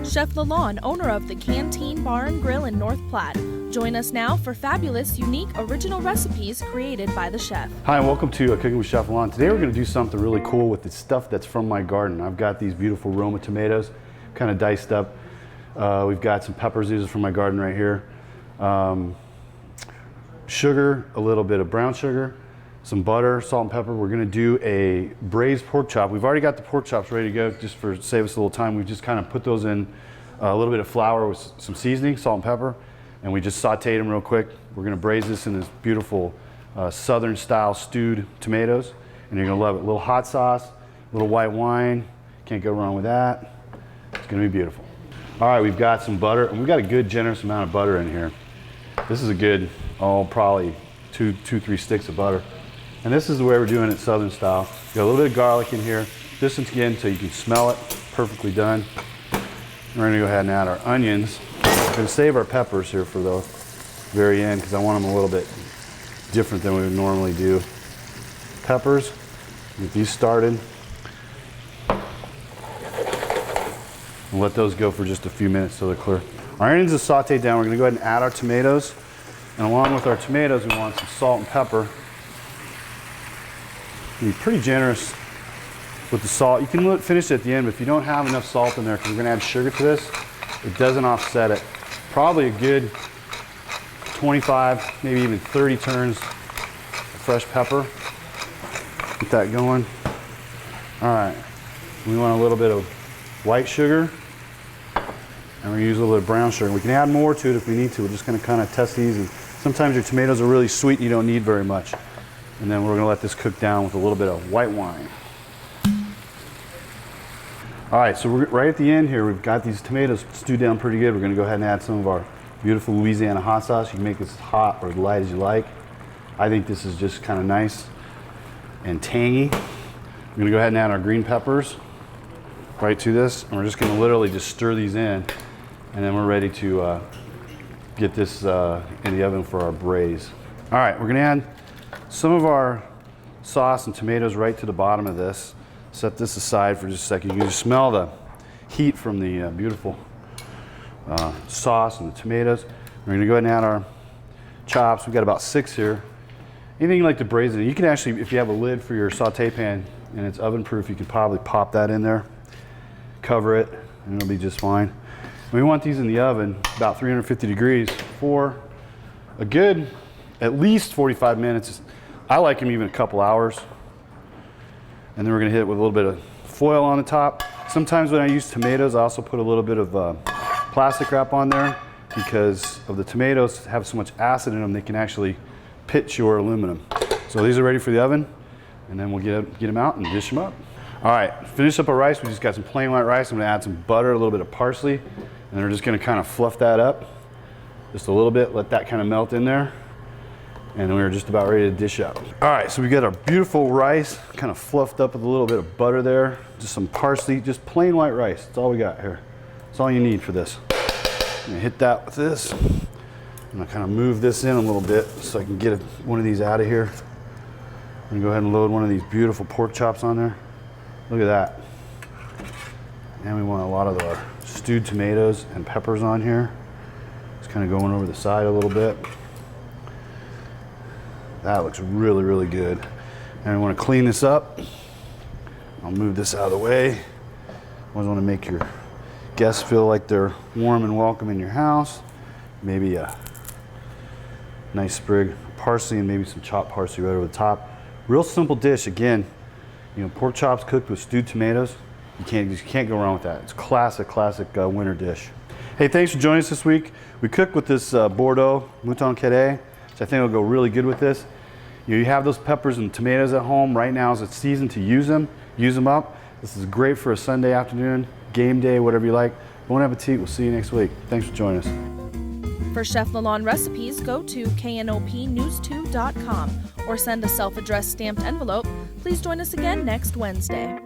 Chef Lalanne, owner of the Canteen Bar and Grill in North Platte. Join us now for fabulous, unique, original recipes created by the chef. Hi, and welcome to Cooking with Chef Lalanne. Today we're going to do something really cool with the stuff that's from my garden. I've got these beautiful Roma tomatoes, kind of diced up. We've got some peppers. These are from my garden right here. Sugar, a little bit of brown sugar, some butter, salt and pepper. We're going to do a braised pork chop. We've already got the pork chops ready to go, just for save us a little time. We've just kind of put those in a little bit of flour with some seasoning, salt and pepper, and we just sauteed them real quick. We're going to braise this in this beautiful southern style stewed tomatoes, and you're going to love it. A little hot sauce, a little white wine, can't go wrong with that. It's going to be beautiful. All right, we've got some butter, and we've got a good generous amount of butter in here. This is a good, probably two, 3 sticks of butter. And this is the way we're doing it southern style. Got a little bit of garlic in here, just again so you can smell it. Perfectly done. We're gonna go ahead and add our onions. We're gonna save our peppers here for the very end because I want them a little bit different than we would normally do. Peppers, get these started. And let those go for just a few minutes so they're clear. Our onions are sauteed down. We're gonna go ahead and add our tomatoes. And along with our tomatoes, we want some salt and pepper. Be pretty generous with the salt. You can finish it at the end, but if you don't have enough salt in there, because we're gonna add sugar to this, it doesn't offset it. Probably a good 25, maybe even 30 turns of fresh pepper. Get that going. All right, we want a little bit of white sugar, and we're gonna use a little bit of brown sugar. We can add more to it if we need to. We're just gonna kind of test these, and sometimes your tomatoes are really sweet and you don't need very much. And then we're gonna let this cook down with a little bit of white wine. All right, so we're right at the end here, we've got these tomatoes stewed down pretty good. We're gonna go ahead and add some of our beautiful Louisiana hot sauce. You can make this as hot or as light as you like. I think this is just kind of nice and tangy. We're gonna go ahead and add our green peppers right to this. And we're just gonna literally just stir these in, and then we're ready to get this in the oven for our braise. All right, we're gonna add some of our sauce and tomatoes right to the bottom of this. Set this aside for just a second. You can just smell the heat from the beautiful sauce and the tomatoes. We're gonna go ahead and add our chops. We've got about 6 here. Anything you like to braise it in. You can actually, if you have a lid for your saute pan and it's oven proof, you can probably pop that in there, cover it, and it'll be just fine. We want these in the oven about 350 degrees for a good, at least 45 minutes. I like them even a couple hours. And then we're gonna hit it with a little bit of foil on the top. Sometimes when I use tomatoes, I also put a little bit of plastic wrap on there because of the tomatoes have so much acid in them, they can actually pitch your aluminum. So these are ready for the oven, and then we'll get them out and dish them up. All right, finish up our rice. We just got some plain white rice. I'm gonna add some butter, a little bit of parsley, and then we're just gonna kind of fluff that up just a little bit, let that kind of melt in there. And we're just about ready to dish up. All right, so we got our beautiful rice, kind of fluffed up with a little bit of butter there, just some parsley, just plain white rice. That's all we got here. That's all you need for this. I'm gonna hit that with this. I'm gonna kind of move this in a little bit so I can get one of these out of here. I'm gonna go ahead and load one of these beautiful pork chops on there. Look at that. And we want a lot of our stewed tomatoes and peppers on here. Just kind of going over the side a little bit. That looks really, really good. And I want to clean this up. I'll move this out of the way. Always want to make your guests feel like they're warm and welcome in your house. Maybe a nice sprig of parsley and maybe some chopped parsley right over the top. Real simple dish. Again, you know, pork chops cooked with stewed tomatoes. You can't go wrong with that. It's classic winter dish. Hey, thanks for joining us this week. We cooked with this Bordeaux Mouton Cadet, which I think will go really good with this. You have those peppers and tomatoes at home. Right now is the season to use them up. This is great for a Sunday afternoon, game day, whatever you like. Bon appetit. We'll see you next week. Thanks for joining us. For Chef Lalanne recipes, go to knopnews2.com or send a self-addressed stamped envelope. Please join us again next Wednesday.